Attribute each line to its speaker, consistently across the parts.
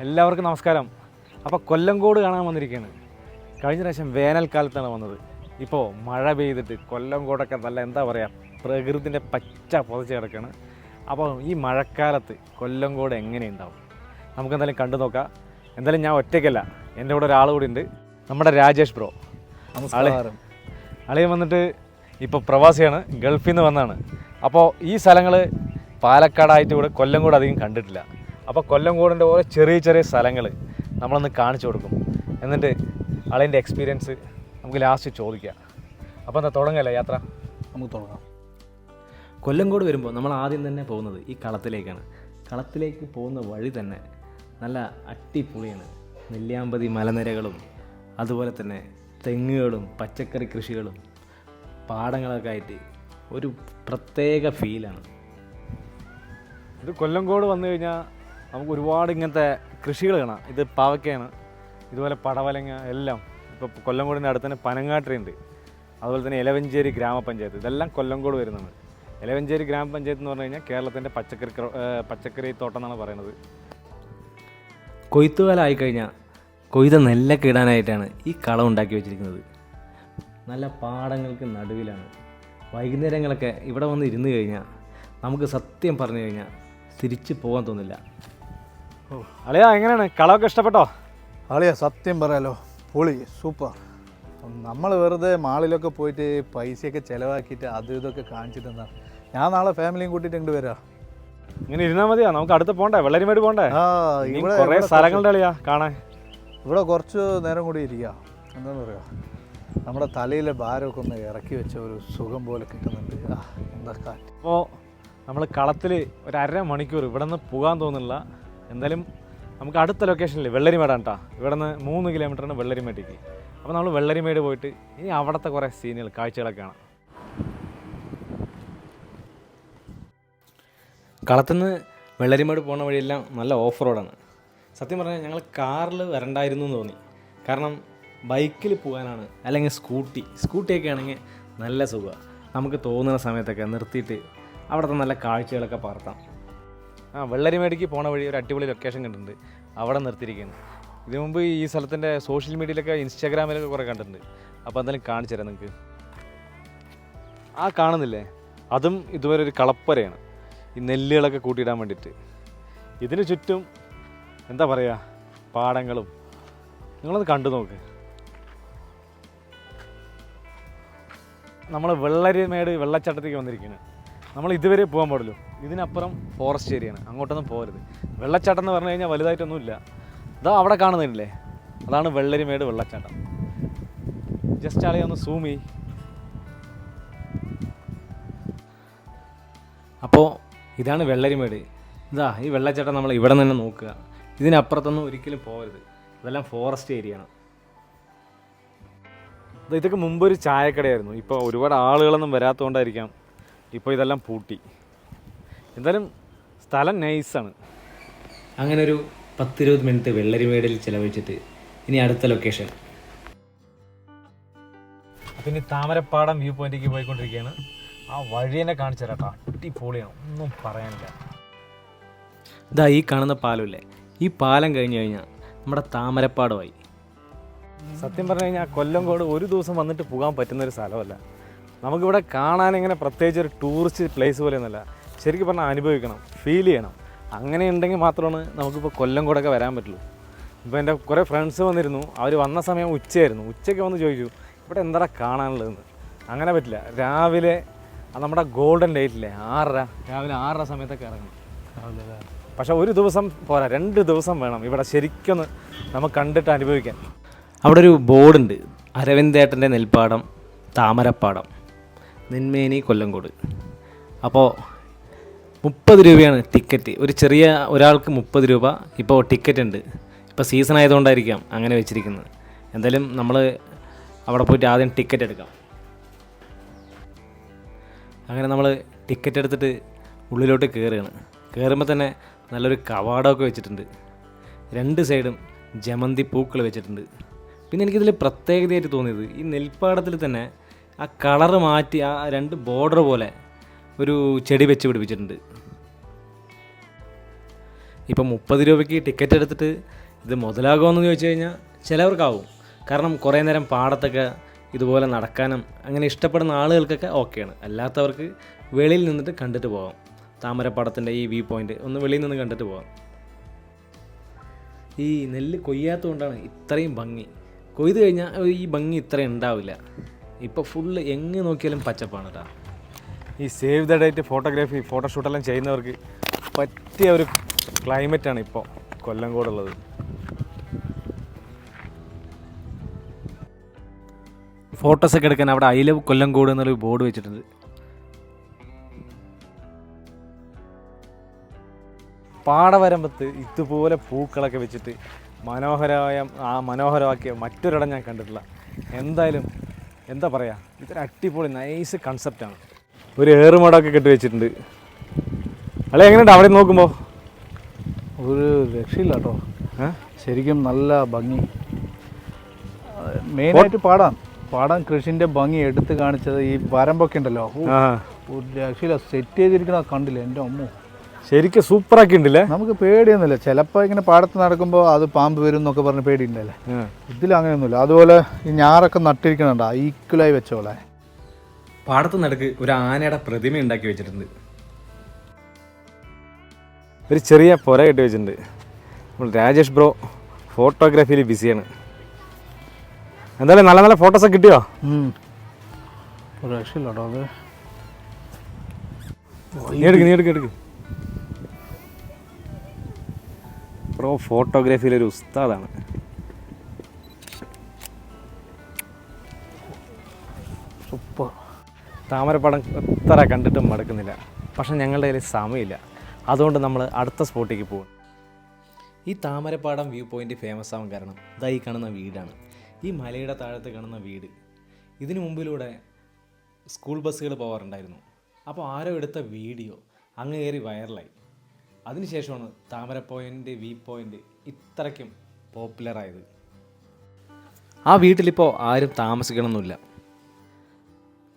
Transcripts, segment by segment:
Speaker 1: എല്ലാവർക്കും നമസ്കാരം. അപ്പോൾ കൊല്ലങ്കോട് കാണാൻ വന്നിരിക്കുകയാണ്. കഴിഞ്ഞ പ്രാവശ്യം വേനൽക്കാലത്താണ് വന്നത്. ഇപ്പോൾ മഴ പെയ്തിട്ട് കൊല്ലങ്കോടൊക്കെ നല്ല എന്താ പറയുക, പ്രകൃതിൻ്റെ പച്ച പുതച്ച് കിടക്കുകയാണ്. അപ്പോൾ ഈ മഴക്കാലത്ത് കൊല്ലങ്കോട് എങ്ങനെയുണ്ടാവും നമുക്കെന്തായാലും കണ്ടു നോക്കാം. എന്തായാലും ഞാൻ ഒറ്റയ്ക്കല്ല, എൻ്റെ കൂടെ ഒരാൾ കൂടി ഉണ്ട്, നമ്മുടെ രാജേഷ് ബ്രോ.
Speaker 2: നമസ്കാരം.
Speaker 1: അളിയൻ വന്നിട്ട് ഇപ്പോൾ പ്രവാസിയാണ്, ഗൾഫിൽ നിന്ന് വന്നതാണ്. അപ്പോൾ ഈ സ്ഥലങ്ങൾ പാലക്കാടായിട്ട് ഇവിടെ കൊല്ലങ്കോട് അധികം കണ്ടിട്ടില്ല. അപ്പോൾ കൊല്ലങ്കോടിൻ്റെ ഓരോ ചെറിയ ചെറിയ സ്ഥലങ്ങൾ നമ്മളൊന്ന് കാണിച്ചു കൊടുക്കും. എന്നിട്ട് അളിയൻ്റെ എക്സ്പീരിയൻസ് നമുക്ക് ലാസ്റ്റ് ചോദിക്കാം. അപ്പോൾ എന്താ തുടങ്ങല്ലേ യാത്ര?
Speaker 2: നമുക്ക് തുടങ്ങാം.
Speaker 3: കൊല്ലങ്കോട് വരുമ്പോൾ നമ്മൾ ആദ്യം തന്നെ പോകുന്നത് ഈ കളത്തിലേക്കാണ്. കളത്തിലേക്ക് പോകുന്ന വഴി തന്നെ നല്ല അടിപൊളിയാണ്. നെല്ലിയാമ്പതി മലനിരകളും അതുപോലെ തന്നെ തെങ്ങുകളും പച്ചക്കറി കൃഷികളും പാടങ്ങളൊക്കെ ആയിട്ട് ഒരു പ്രത്യേക ഫീലാണ്.
Speaker 1: ഇത് കൊല്ലങ്കോട് വന്നു കഴിഞ്ഞാൽ നമുക്ക് ഒരുപാട് ഇങ്ങനത്തെ കൃഷികൾ കാണാം. ഇത് പാവയ്ക്കയാണ്, ഇതുപോലെ പടവലങ്ങ എല്ലാം. ഇപ്പോൾ കൊല്ലങ്കോടിൻ്റെ അടുത്ത് തന്നെ പനങ്ങാട്ടിയുണ്ട്, അതുപോലെ തന്നെ എലവഞ്ചേരി ഗ്രാമപഞ്ചായത്ത്, ഇതെല്ലാം കൊല്ലങ്കോട് വരുന്നതാണ്. എലവഞ്ചേരി ഗ്രാമപഞ്ചായത്ത് എന്ന് പറഞ്ഞു കഴിഞ്ഞാൽ കേരളത്തിൻ്റെ പച്ചക്കറി തോട്ടം എന്നാണ് പറയുന്നത്.
Speaker 3: കൊയ്ത്തുകാലമായി കഴിഞ്ഞാൽ കൊയ്ത നെല്ലൊക്കെ ഇടാനായിട്ടാണ് ഈ കളം ഉണ്ടാക്കി വെച്ചിരിക്കുന്നത്. നല്ല പാടങ്ങൾക്ക് നടുവിലാണ്. വൈകുന്നേരങ്ങളൊക്കെ ഇവിടെ വന്ന് ഇരുന്ന് കഴിഞ്ഞാൽ നമുക്ക് സത്യം പറഞ്ഞു കഴിഞ്ഞാൽ തിരിച്ച് പോകാൻ തോന്നില്ല.
Speaker 1: ഓ അളിയാ, എങ്ങനെയാണ് കളമൊക്കെ ഇഷ്ടപ്പെട്ടോ?
Speaker 2: ആളിയാ, സത്യം പറയാലോ, പൊളി, സൂപ്പർ. നമ്മൾ വെറുതെ മാളിലൊക്കെ പോയിട്ട് പൈസയൊക്കെ ചിലവാക്കിയിട്ട് അതും ഇതൊക്കെ കാണിച്ചിട്ട് എന്താ, ഞാൻ നാളെ ഫാമിലിയും കൂട്ടിയിട്ട് ഇങ്ങോട്ട് വരാം.
Speaker 1: ഇങ്ങനെ ഇരുന്നാൽ മതിയാ? നമുക്ക് അടുത്ത് പോകണ്ടേ, വെള്ളരിമേട് പോകണ്ടേ?
Speaker 2: ഇവിടെ
Speaker 1: കുറേ സ്ഥലങ്ങളുടെ അളിയാ കാണാൻ.
Speaker 2: ഇവിടെ കുറച്ച് നേരം കൂടി ഇരിക്കുക. എന്താണെന്ന് പറയുക, നമ്മുടെ തലയിലെ ഭാരമൊക്കെ ഒന്ന് ഇറക്കി വെച്ച ഒരു സുഖം പോലെ കിട്ടുന്നുണ്ട്. എന്താ കാറ്റ്.
Speaker 1: അപ്പോൾ നമ്മൾ കളത്തിൽ ഒരു അരമണിക്കൂർ ഇവിടെ നിന്ന് പോകാൻ തോന്നുന്നില്ല. എന്തായാലും നമുക്ക് അടുത്ത ലൊക്കേഷനിൽ വെള്ളരിമേടാണ് കേട്ടോ. ഇവിടെ നിന്ന് 3 കിലോമീറ്ററാണ് വെള്ളരിമേട്ടിക്ക്. അപ്പോൾ നമ്മൾ വെള്ളരിമേട് പോയിട്ട് ഇനി അവിടുത്തെ കുറേ സീനുകൾ കാഴ്ചകളൊക്കെ കാണാം.
Speaker 3: കളത്തുനിന്ന് വെള്ളരിമേട് പോകുന്ന വഴിയെല്ലാം നല്ല ഓഫ് റോഡാണ്. സത്യം പറഞ്ഞാൽ ഞങ്ങൾ കാറിൽ വരണ്ടായിരുന്നു എന്ന് തോന്നി. കാരണം ബൈക്കിൽ പോകാനാണ്, അല്ലെങ്കിൽ സ്കൂട്ടിയൊക്കെ ആണെങ്കിൽ നല്ല സുഖമാണ്. നമുക്ക് തോന്നുന്ന സമയത്തൊക്കെ നിർത്തിയിട്ട് അവിടുത്തെ നല്ല കാഴ്ചകളൊക്കെ പകർത്താം.
Speaker 1: വെള്ളരിമേടിക്ക് പോണ വഴി ഒരു അടിപൊളി ലൊക്കേഷൻ കണ്ടിട്ടുണ്ട്, അവിടെ നിർത്തിയിരിക്കുകയാണ്. ഇതിനു മുമ്പ് ഈ സ്ഥലത്തിൻ്റെ സോഷ്യൽ മീഡിയയിലൊക്കെ ഇൻസ്റ്റാഗ്രാമിലൊക്കെ കുറേ കണ്ടിട്ടുണ്ട്. അപ്പോൾ എന്തായാലും കാണിച്ചു തരാം നിങ്ങൾക്ക്. ആ കാണുന്നില്ലേ, അതും ഇതുവരെ ഒരു കളപ്പരയാണ്, ഈ നെല്ലുകളൊക്കെ കൂട്ടിയിടാൻ വേണ്ടിയിട്ട്. ഇതിന് ചുറ്റും എന്താ പറയുക, പാടങ്ങളും. നിങ്ങളത് കണ്ടു നോക്ക്. നമ്മൾ വെള്ളരിമേട് വെള്ളച്ചാട്ടത്തേക്ക് വന്നിരിക്കുകയാണ്. നമ്മൾ ഇതുവരെ പോകാൻ പാടുള്ളൂ. ഇതിനപ്പുറം ഫോറസ്റ്റ് ഏരിയയാണ്, അങ്ങോട്ടൊന്നും പോകരുത്. വെള്ളച്ചാട്ടം എന്ന് പറഞ്ഞു കഴിഞ്ഞാൽ വലുതായിട്ടൊന്നുമില്ല. ഇതാ അവിടെ കാണുന്നില്ലേ, അതാണ് വെള്ളരിമേട് വെള്ളച്ചാട്ടം. ജസ്റ്റ് ആളെ ഒന്ന് സൂം ചെയ്യ്.
Speaker 3: അപ്പോൾ ഇതാണ് വെള്ളരിമേട്. ഇതാ ഈ വെള്ളച്ചാട്ടം നമ്മൾ ഇവിടെ തന്നെ നോക്കുക. ഇതിനപ്പുറത്തൊന്നും ഒരിക്കലും പോകരുത്, ഇതെല്ലാം ഫോറസ്റ്റ് ഏരിയയാണ്.
Speaker 1: ഇതൊക്കെ മുമ്പൊരു ചായക്കടയായിരുന്നു. ഇപ്പോൾ ഒരുപാട് ആളുകളൊന്നും വരാത്തതുകൊണ്ടായിരിക്കാം ഇപ്പോൾ ഇതെല്ലാം പൂട്ടി. എന്തായാലും സ്ഥലം നൈസാണ്.
Speaker 3: അങ്ങനെ ഒരു 10-20 മിനിറ്റ് വെള്ളരിമേടിൽ ചിലവഴിച്ചിട്ട് ഇനി അടുത്ത ലൊക്കേഷൻ.
Speaker 1: അപ്പം ഇനി താമരപ്പാടം വ്യൂ പോയിന്റിലേക്ക് പോയിക്കൊണ്ടിരിക്കുകയാണ്. ആ വഴി തന്നെ കാണിച്ചു തരാം കേട്ടോ, അടിപൊളിയാണ്, ഒന്നും പറയാനില്ല.
Speaker 3: ഇതാ ഈ കാണുന്ന പാലമില്ലേ, ഈ പാലം കഴിഞ്ഞ് കഴിഞ്ഞാൽ നമ്മുടെ താമരപ്പാടമായി.
Speaker 1: സത്യം പറഞ്ഞു കഴിഞ്ഞാൽ കൊല്ലങ്കോട് ഒരു ദിവസം വന്നിട്ട് പോകാൻ പറ്റുന്നൊരു സ്ഥലമല്ല. നമുക്കിവിടെ കാണാനിങ്ങനെ പ്രത്യേകിച്ച് ഒരു ടൂറിസ്റ്റ് പ്ലേസ് പോലെയൊന്നുമല്ല. ശരിക്കും പറഞ്ഞാൽ അനുഭവിക്കണം, ഫീൽ ചെയ്യണം. അങ്ങനെ ഉണ്ടെങ്കിൽ മാത്രമാണ് നമുക്കിപ്പോൾ കൊല്ലങ്കോടൊക്കെ വരാൻ പറ്റുള്ളൂ. ഇപ്പോൾ എൻ്റെ കുറേ ഫ്രണ്ട്സ് വന്നിരുന്നു, അവർ വന്ന സമയം ഉച്ചയായിരുന്നു. ഉച്ചയ്ക്ക് വന്ന് ചോദിച്ചു ഇവിടെ എന്താ കാണാനുള്ളതെന്ന്. അങ്ങനെ പറ്റില്ല. രാവിലെ നമ്മുടെ ഗോൾഡൻ ലൈറ്റില്ലേ, 6:30, രാവിലെ 6:30 സമയത്തൊക്കെ ഇറങ്ങണം. പക്ഷേ ഒരു ദിവസം പോരാ, 2 ദിവസം വേണം ഇവിടെ ശരിക്കൊന്ന് നമുക്ക് കണ്ടിട്ട് അനുഭവിക്കാൻ.
Speaker 3: അവിടെ ഒരു ബോർഡുണ്ട്, അരവിന്ദേട്ടൻ്റെ നെൽപ്പാടം താമരപ്പാടം, നെന്മേനി കൊല്ലങ്കോട്. അപ്പോൾ 30 രൂപയാണ് ടിക്കറ്റ്. ഒരു ചെറിയ ഒരാൾക്ക് 30 രൂപ ഇപ്പോൾ ടിക്കറ്റ് ഉണ്ട്. ഇപ്പോൾ സീസൺ ആയതുകൊണ്ടായിരിക്കാം അങ്ങനെ വെച്ചിരിക്കുന്നത്. എന്തായാലും നമ്മൾ അവിടെ പോയിട്ട് ആദ്യം ടിക്കറ്റ് എടുക്കാം. അങ്ങനെ നമ്മൾ ടിക്കറ്റ് എടുത്തിട്ട് ഉള്ളിലോട്ട് കയറുകയാണ്. കയറുമ്പോൾ തന്നെ നല്ലൊരു കവാടമൊക്കെ വെച്ചിട്ടുണ്ട്. 2 സൈഡും ജമന്തി പൂക്കൾ വെച്ചിട്ടുണ്ട്. പിന്നെ എനിക്കിതിൽ പ്രത്യേകതയായിട്ട് തോന്നിയത് ഈ നെൽപ്പാടത്തിൽ തന്നെ ആ കളറ് മാറ്റി ആ 2 ബോർഡർ പോലെ ഒരു ചെടി വെച്ച് പിടിപ്പിച്ചിട്ടുണ്ട്. ഇപ്പം 30 രൂപയ്ക്ക് ടിക്കറ്റ് എടുത്തിട്ട് ഇത് മുതലാകുമെന്ന് ചോദിച്ചു കഴിഞ്ഞാൽ ചിലവർക്കാവും. കാരണം കുറേ നേരം പാടത്തൊക്കെ ഇതുപോലെ നടക്കാനും അങ്ങനെ ഇഷ്ടപ്പെടുന്ന ആളുകൾക്കൊക്കെ ഓക്കെയാണ്. അല്ലാത്തവർക്ക് വെളിയിൽ നിന്നിട്ട് കണ്ടിട്ട് പോകാം. താമരപ്പാടത്തിൻ്റെ ഈ വ്യൂ പോയിൻ്റ് ഒന്ന് വെളിയിൽ നിന്ന് കണ്ടിട്ട് പോകാം. ഈ നെല്ല് കൊയ്യാത്തതുകൊണ്ടാണ് ഇത്രയും ഭംഗി. കൊയ്ത് കഴിഞ്ഞാൽ ഈ ഭംഗി ഇത്രയും ഉണ്ടാവില്ല. ഇപ്പോൾ ഫുള്ള് എങ്ങ് നോക്കിയാലും പച്ചപ്പാണ് കേട്ടോ.
Speaker 1: ഈ സേവ് ദ ഡേറ്റ് ഫോട്ടോഗ്രാഫി ഫോട്ടോഷൂട്ടെല്ലാം ചെയ്യുന്നവർക്ക് പറ്റിയ ഒരു ക്ലൈമറ്റാണ് ഇപ്പോൾ കൊല്ലങ്കോടുള്ളത്.
Speaker 3: ഫോട്ടോസൊക്കെ എടുക്കാൻ അവിടെ ഐ ലവ് കൊല്ലങ്കോട് എന്നൊരു ബോർഡ് വെച്ചിട്ടുണ്ട്.
Speaker 1: പാടവരമ്പത്ത് ഇതുപോലെ പൂക്കളൊക്കെ വെച്ചിട്ട് മനോഹരമാക്കിയ മറ്റൊരിടം ഞാൻ കണ്ടിട്ടില്ല. എന്തായാലും എന്താ പറയുക, ഇതൊരു അടിപൊളി നൈസ് കൺസെപ്റ്റാണ്. ഒരു ഏറുമാടമൊക്കെ കെട്ടി വെച്ചിട്ടുണ്ട്. അല്ലെ എങ്ങനെയുണ്ട് അവിടെ നോക്കുമ്പോൾ?
Speaker 2: ഒരു രക്ഷയില്ല കേട്ടോ. ശരിക്കും നല്ല ഭംഗി. മെയിനായിട്ട് പാടാൻ കൃഷിൻ്റെ ഭംഗി എടുത്ത് കാണിച്ചത് ഈ വരമ്പൊക്കെ ഉണ്ടല്ലോ. ഒരു രക്ഷയില്ല, സെറ്റ് ചെയ്തിരിക്കണ കണ്ടില്ല എൻ്റെ അമ്മ.
Speaker 1: ശരിക്കും സൂപ്പറാക്കി ഉണ്ടല്ലേ. നമുക്ക്
Speaker 2: പേടിയൊന്നുമില്ല. ചിലപ്പോൾ ഇങ്ങനെ പാടത്ത് നടക്കുമ്പോൾ അത് പാമ്പ് വരും എന്നൊക്കെ പറഞ്ഞ് പേടിയുണ്ടല്ലേ. ഇതിലങ്ങനെയൊന്നുമില്ല. അതുപോലെ ഈ ഞാറൊക്കെ നട്ടിരിക്കണുണ്ടോ ഈക്വലായി വെച്ചോളെ.
Speaker 3: പാടത്ത് നടുക്ക് ഒരു ആനയുടെ പ്രതിമ ഉണ്ടാക്കി വെച്ചിട്ടുണ്ട്.
Speaker 1: ഒരു ചെറിയ പുര കെട്ടി വെച്ചിട്ടുണ്ട്. നമ്മൾ രാജേഷ് ബ്രോ ഫോട്ടോഗ്രാഫിയിൽ ബിസിയാണ്. എന്തായാലും നല്ല നല്ല ഫോട്ടോസൊക്കെ കിട്ടിയോ?
Speaker 2: ഒരു രക്ഷയില്ല കേട്ടോ. അത്
Speaker 1: നീ എടുക്ക്. ബ്രോ ഫോട്ടോഗ്രാഫിയിലൊരു ഉസ്താദാണ്.
Speaker 2: സൂപ്പർ.
Speaker 1: താമരപ്പടം എത്ര കണ്ടിട്ടും മടുക്കുന്നില്ല. പക്ഷെ ഞങ്ങളുടെ കയ്യിൽ സമയമില്ല. അതുകൊണ്ട് നമ്മൾ അടുത്ത സ്പോട്ടിലേക്ക് പോകും.
Speaker 3: ഈ താമരപ്പാടം വ്യൂ പോയിൻ്റ് ഫേമസ് ആവാൻ കാരണം ഇതാ ഈ കാണുന്ന വീടാണ്. ഈ മലയുടെ താഴത്ത് കാണുന്ന വീട്. ഇതിനു മുമ്പിലൂടെ സ്കൂൾ ബസ്സുകൾ പോകാറുണ്ടായിരുന്നു. അപ്പോൾ ആരോ എടുത്ത വീഡിയോ അങ്ങ് കയറി വൈറലായി. അതിനുശേഷമാണ് താമര പോയിൻ്റ് വ്യൂ പോയിൻ്റ് ഇത്രയ്ക്കും പോപ്പുലറായത്. ആ വീട്ടിലിപ്പോൾ ആരും താമസിക്കണമെന്നില്ല.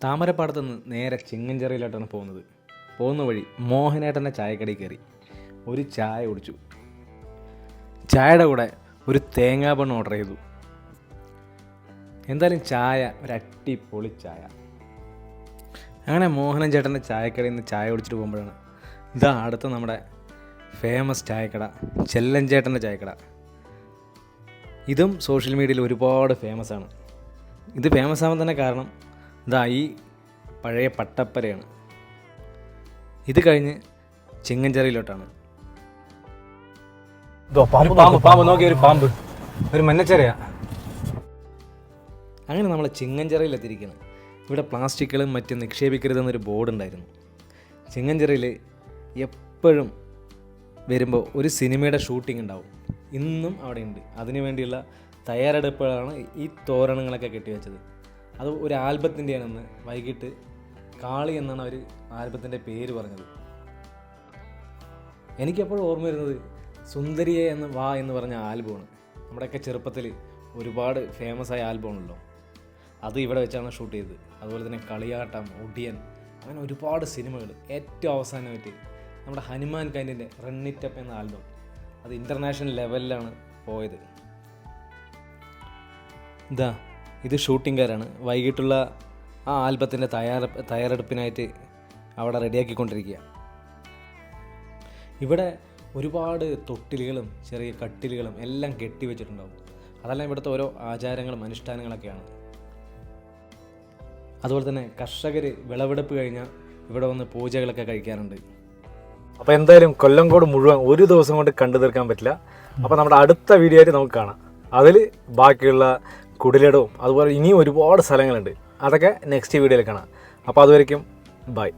Speaker 3: താമരപ്പാടത്ത് നിന്ന് നേരെ ചിങ്ങഞ്ചിറയിലോട്ടാണ് പോകുന്നത്. പോകുന്ന വഴി മോഹനേട്ടൻ്റെ ചായക്കടയിൽ കയറി ഒരു ചായ കുടിച്ചു. ചായയുടെ കൂടെ ഒരു തേങ്ങാപ്പണ്ണ് ഓർഡർ ചെയ്തു. എന്തായാലും ചായ ഒരു അടിപൊളി ചായ. അങ്ങനെ മോഹനൻ ചേട്ടൻ്റെ ചായക്കടയിൽ നിന്ന് ചായ കുടിച്ചിട്ട് പോകുമ്പോഴാണ് ഇതാ അടുത്ത നമ്മുടെ ഫേമസ് ചായക്കട, ചെല്ലൻ ചേട്ടൻ്റെ ചായക്കട. ഇതും സോഷ്യൽ മീഡിയയിൽ ഒരുപാട് ഫേമസ് ആണ്. ഇത് ഫേമസ് ആവാൻ തന്നെ കാരണം ഇതാ ഈ പഴയ പട്ടപ്പരയാണ്. ഇത് കഴിഞ്ഞ് ചിങ്ങഞ്ചിറയിലോട്ടാണ്.
Speaker 1: പാമ്പ് നോക്കിയ ഒരു പാമ്പ്, ഒരു മഞ്ഞച്ചെറിയ.
Speaker 3: അങ്ങനെ നമ്മൾ ചിങ്ങഞ്ചിറയിലെത്തിയിരിക്കുകയാണ്. ഇവിടെ പ്ലാസ്റ്റിക്കുകളും മറ്റും നിക്ഷേപിക്കരുതെന്നൊരു ബോർഡ് ഉണ്ടായിരുന്നു. ചിങ്ങഞ്ചിറയിൽ എപ്പോഴും വരുമ്പോൾ ഒരു സിനിമയുടെ ഷൂട്ടിംഗ് ഉണ്ടാവും. ഇന്നും അവിടെ ഉണ്ട്. അതിനു വേണ്ടിയുള്ള തയ്യാറെടുപ്പുകളാണ് ഈ തോരണങ്ങളൊക്കെ കെട്ടിവെച്ചത്. അത് ഒരു ആൽബത്തിൻ്റെയാണെന്ന് വൈകിട്ട് കാളി എന്നാണ് അവർ ആൽബത്തിൻ്റെ പേര് പറഞ്ഞത്. എനിക്കെപ്പോഴും ഓർമ്മ വരുന്നത് സുന്ദരിയെ എന്ന് വാ എന്ന് പറഞ്ഞ ആൽബമാണ്. നമ്മുടെയൊക്കെ ചെറുപ്പത്തിൽ ഒരുപാട് ഫേമസ് ആയ ആൽബമാണല്ലോ. അത് ഇവിടെ വെച്ചാണ് ഷൂട്ട് ചെയ്തത്. അതുപോലെ തന്നെ കളിയാട്ടം, ഒടിയൻ, അങ്ങനെ ഒരുപാട് സിനിമകൾ. ഏറ്റവും അവസാനമായിട്ട് നമ്മുടെ ഹനുമാൻ കൈൻഡിൻ്റെ റൺ ഇറ്റ് അപ്പ് എന്ന ആൽബം, അത് ഇൻ്റർനാഷണൽ ലെവലിലാണ് പോയത്. ഇതാ ഇത് ഷൂട്ടിംഗുകാരാണ്. വൈകിട്ടുള്ള ആ ആൽബത്തിൻ്റെ തയ്യാറെടുപ്പിനായിട്ട് അവിടെ റെഡിയാക്കിക്കൊണ്ടിരിക്കുക. ഇവിടെ ഒരുപാട് തൊട്ടിലുകളും ചെറിയ കട്ടിലുകളും എല്ലാം കെട്ടിവെച്ചിട്ടുണ്ടാവും. അതെല്ലാം ഇവിടുത്തെ ഓരോ ആചാരങ്ങളും അനുഷ്ഠാനങ്ങളൊക്കെയാണ്. അതുപോലെ തന്നെ കർഷകർ വിളവെടുപ്പ് കഴിഞ്ഞാൽ ഇവിടെ വന്ന് പൂജകളൊക്കെ കഴിക്കാറുണ്ട്.
Speaker 1: അപ്പോൾ എന്തായാലും കൊല്ലങ്കോട് മുഴുവൻ ഒരു ദിവസം കൊണ്ട് കണ്ടു തീർക്കാൻ പറ്റില്ല. അപ്പോൾ നമ്മുടെ അടുത്ത വീഡിയോ ആയിട്ട് നമുക്ക് കാണാം. അതിൽ ബാക്കിയുള്ള കുടിലിടവും അതുപോലെ ഇനിയും ഒരുപാട് സ്ഥലങ്ങളുണ്ട്. അതൊക്കെ നെക്സ്റ്റ് വീഡിയോയിൽ കാണാം. അപ്പോൾ അതുവരയ്ക്കും ബൈ.